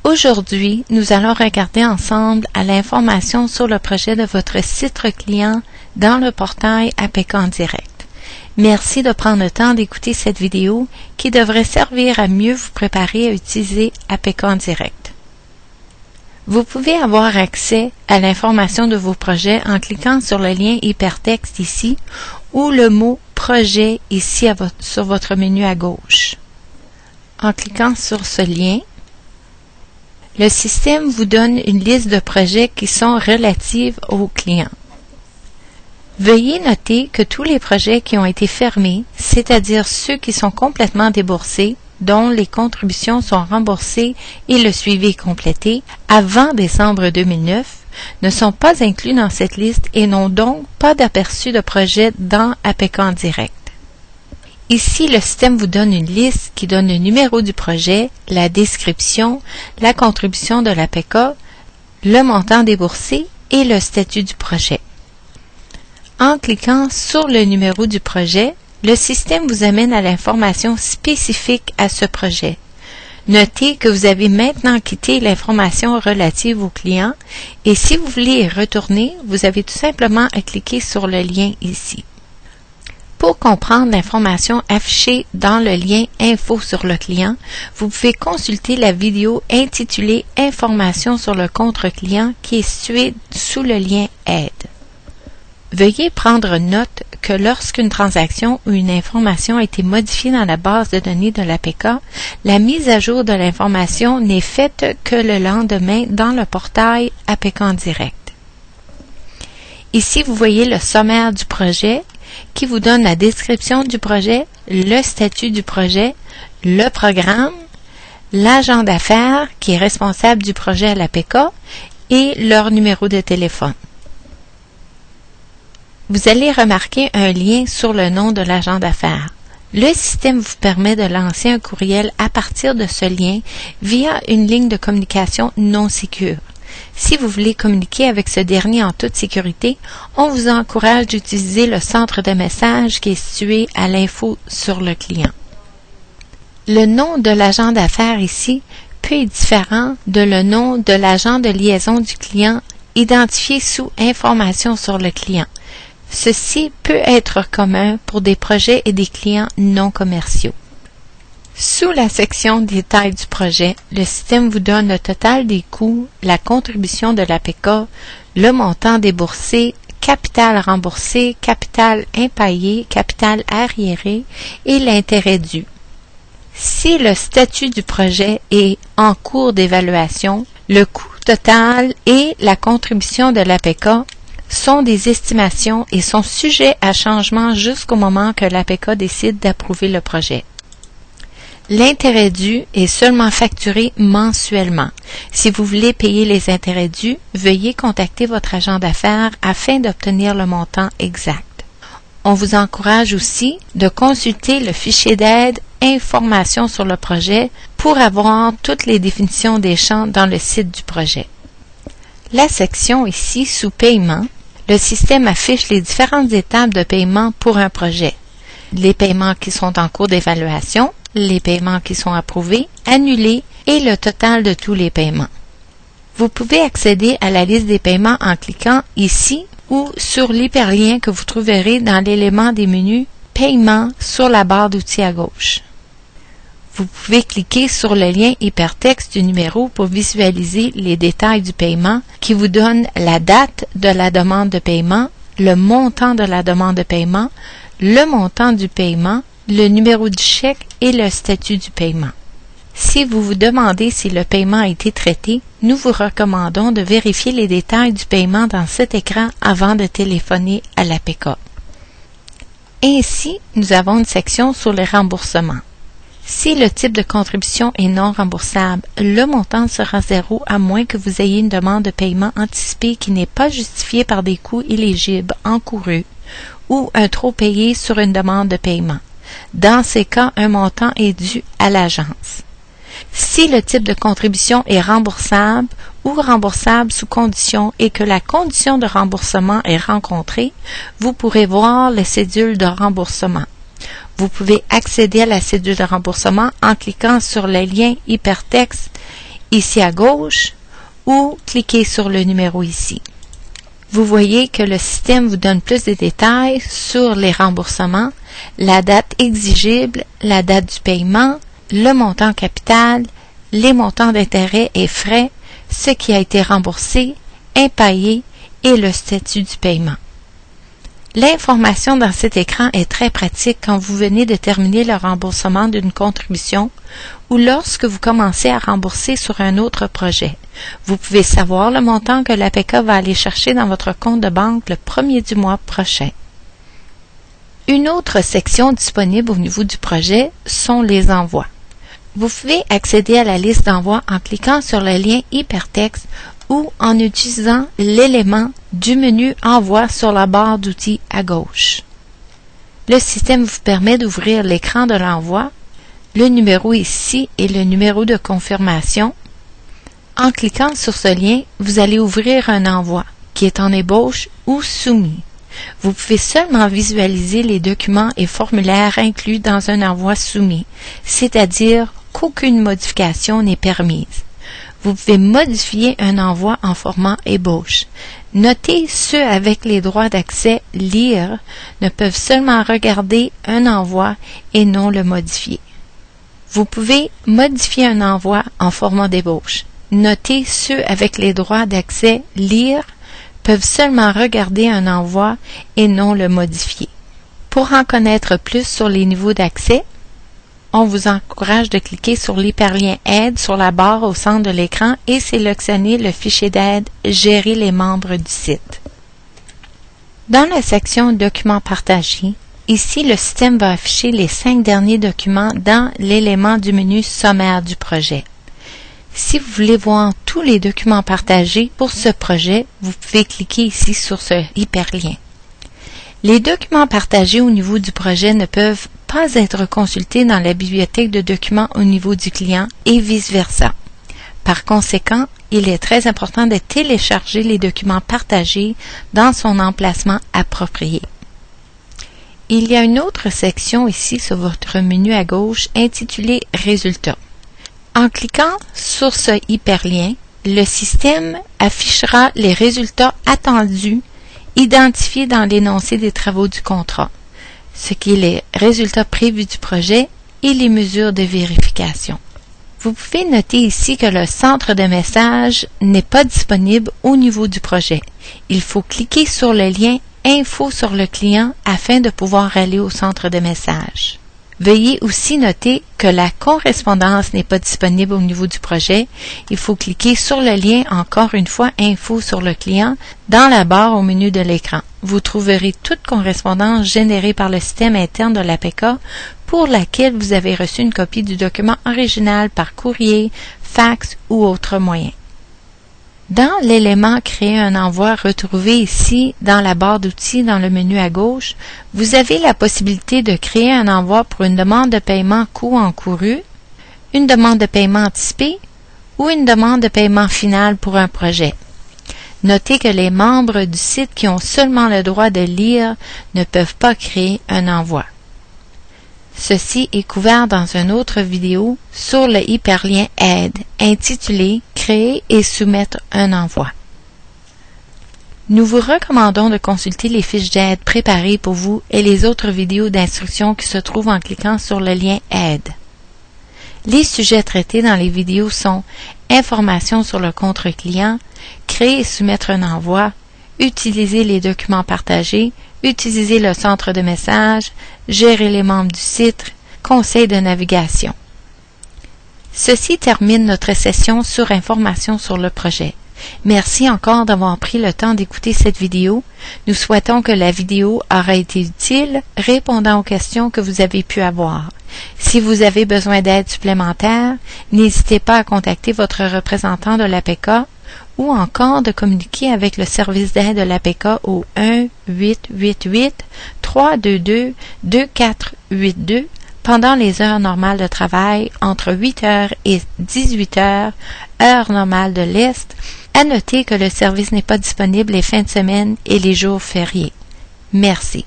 Aujourd'hui, nous allons regarder ensemble à l'information sur le projet de votre site client dans le portail APK en direct. Merci de prendre le temps d'écouter cette vidéo qui devrait servir à mieux vous préparer à utiliser APK en direct. Vous pouvez avoir accès à l'information de vos projets en cliquant sur le lien hypertexte ici ou le mot « Projet » ici sur votre menu à gauche. En cliquant sur ce lien, le système vous donne une liste de projets qui sont relatifs aux clients. Veuillez noter que tous les projets qui ont été fermés, c'est-à-dire ceux qui sont complètement déboursés, dont les contributions sont remboursées et le suivi est complété, avant décembre 2009, ne sont pas inclus dans cette liste et n'ont donc pas d'aperçu de projet dans APK en direct. Ici, le système vous donne une liste qui donne le numéro du projet, la description, la contribution de l'APK, le montant déboursé et le statut du projet. En cliquant sur le numéro du projet, le système vous amène à l'information spécifique à ce projet. Notez que vous avez maintenant quitté l'information relative au client et si vous voulez y retourner, vous avez tout simplement à cliquer sur le lien ici. Pour comprendre l'information affichée dans le lien Info sur le client, vous pouvez consulter la vidéo intitulée Informations sur le compte client qui est située sous le lien Aide. Veuillez prendre note que lorsqu'une transaction ou une information a été modifiée dans la base de données de l'APK, la mise à jour de l'information n'est faite que le lendemain dans le portail APK en direct. Ici, vous voyez le sommaire du projet qui vous donne la description du projet, le statut du projet, le programme, l'agent d'affaires qui est responsable du projet à l'APK et leur numéro de téléphone. Vous allez remarquer un lien sur le nom de l'agent d'affaires. Le système vous permet de lancer un courriel à partir de ce lien via une ligne de communication non sécure. Si vous voulez communiquer avec ce dernier en toute sécurité, on vous encourage d'utiliser le centre de messages qui est situé à l'info sur le client. Le nom de l'agent d'affaires ici peut être différent de le nom de l'agent de liaison du client identifié sous Informations sur le client. Ceci peut être commun pour des projets et des clients non commerciaux. Sous la section Détails du projet, le système vous donne le total des coûts, la contribution de l'APK, le montant déboursé, capital remboursé, capital impayé, capital arriéré et l'intérêt dû. Si le statut du projet est en cours d'évaluation, le coût total et la contribution de l'APK sont des estimations et sont sujets à changement jusqu'au moment que l'APK décide d'approuver le projet. L'intérêt dû est seulement facturé mensuellement. Si vous voulez payer les intérêts dus, veuillez contacter votre agent d'affaires afin d'obtenir le montant exact. On vous encourage aussi de consulter le fichier d'aide Informations sur le projet pour avoir toutes les définitions des champs dans le site du projet. La section ici sous Paiement, le système affiche les différentes étapes de paiement pour un projet. Les paiements qui sont en cours d'évaluation, les paiements qui sont approuvés, annulés et le total de tous les paiements. Vous pouvez accéder à la liste des paiements en cliquant ici ou sur l'hyperlien que vous trouverez dans l'élément des menus Paiement sur la barre d'outils à gauche. Vous pouvez cliquer sur le lien hypertexte du numéro pour visualiser les détails du paiement qui vous donne la date de la demande de paiement, le montant de la demande de paiement, le montant du paiement, le numéro du chèque et le statut du paiement. Si vous vous demandez si le paiement a été traité, nous vous recommandons de vérifier les détails du paiement dans cet écran avant de téléphoner à l'APK. Ainsi, nous avons une section sur les remboursements. Si le type de contribution est non remboursable, le montant sera zéro à moins que vous ayez une demande de paiement anticipé qui n'est pas justifiée par des coûts éligibles encourus ou un trop payé sur une demande de paiement. Dans ces cas, un montant est dû à l'agence. Si le type de contribution est remboursable ou remboursable sous condition et que la condition de remboursement est rencontrée, vous pourrez voir le cédule de remboursement. Vous pouvez accéder à la cédule de remboursement en cliquant sur le lien hypertexte ici à gauche ou cliquez sur le numéro ici. Vous voyez que le système vous donne plus de détails sur les remboursements, la date exigible, la date du paiement, le montant capital, les montants d'intérêts et frais, ce qui a été remboursé, impayé et le statut du paiement. L'information dans cet écran est très pratique quand vous venez de terminer le remboursement d'une contribution ou lorsque vous commencez à rembourser sur un autre projet. Vous pouvez savoir le montant que l'APK va aller chercher dans votre compte de banque le 1er du mois prochain. Une autre section disponible au niveau du projet sont les envois. Vous pouvez accéder à la liste d'envois en cliquant sur le lien hypertexte ou en utilisant l'élément du menu Envoi sur la barre d'outils à gauche. Le système vous permet d'ouvrir l'écran de l'envoi, le numéro ici est le numéro de confirmation. En cliquant sur ce lien, vous allez ouvrir un envoi qui est en ébauche ou soumis. Vous pouvez seulement visualiser les documents et formulaires inclus dans un envoi soumis, c'est-à-dire qu'aucune modification n'est permise. Vous pouvez modifier un envoi en format ébauche. Notez ceux avec les droits d'accès lire ne peuvent seulement regarder un envoi et non le modifier. Vous pouvez modifier un envoi en format d'ébauche. Notez ceux avec les droits d'accès lire peuvent seulement regarder un envoi et non le modifier. Pour en connaître plus sur les niveaux d'accès, on vous encourage de cliquer sur l'hyperlien Aide sur la barre au centre de l'écran et sélectionner le fichier d'aide Gérer les membres du site. Dans la section Documents partagés, ici le système va afficher les 5 derniers documents dans l'élément du menu Sommaire du projet. Si vous voulez voir tous les documents partagés pour ce projet, vous pouvez cliquer ici sur ce hyperlien. Les documents partagés au niveau du projet ne peuvent pas être consultés dans la bibliothèque de documents au niveau du client et vice-versa. Par conséquent, il est très important de télécharger les documents partagés dans son emplacement approprié. Il y a une autre section ici sur votre menu à gauche intitulée Résultats. En cliquant sur ce hyperlien, le système affichera les résultats attendus identifiés dans l'énoncé des travaux du contrat, ce qui est les résultats prévus du projet et les mesures de vérification. Vous pouvez noter ici que le centre de message n'est pas disponible au niveau du projet. Il faut cliquer sur le lien Info sur le client afin de pouvoir aller au centre de message. Veuillez aussi noter que la correspondance n'est pas disponible au niveau du projet. Il faut cliquer sur le lien encore une fois Info sur le client dans la barre au menu de l'écran. Vous trouverez toute correspondance générée par le système interne de l'APK pour laquelle vous avez reçu une copie du document original par courrier, fax ou autre moyen. Dans l'élément Créer un envoi retrouvé ici dans la barre d'outils dans le menu à gauche, vous avez la possibilité de créer un envoi pour une demande de paiement coût encouru, une demande de paiement anticipé ou une demande de paiement final pour un projet. Notez que les membres du site qui ont seulement le droit de lire ne peuvent pas créer un envoi. Ceci est couvert dans une autre vidéo sur le hyperlien Aide intitulé Créer et soumettre un envoi. Nous vous recommandons de consulter les fiches d'aide préparées pour vous et les autres vidéos d'instruction qui se trouvent en cliquant sur le lien Aide. Les sujets traités dans les vidéos sont Informations sur le compte client, Créer et soumettre un envoi, Utiliser les documents partagés, Utiliser le centre de message, Gérer les membres du site, Conseils de navigation. Ceci termine notre session sur Informations sur le projet. Merci encore d'avoir pris le temps d'écouter cette vidéo. Nous souhaitons que la vidéo aura été utile, répondant aux questions que vous avez pu avoir. Si vous avez besoin d'aide supplémentaire, n'hésitez pas à contacter votre représentant de l'APK ou encore de communiquer avec le service d'aide de l'APK au 1-888-322-2482 pendant les heures normales de travail entre 8h et 18h, heure normale de l'Est. À noter que le service n'est pas disponible les fins de semaine et les jours fériés. Merci.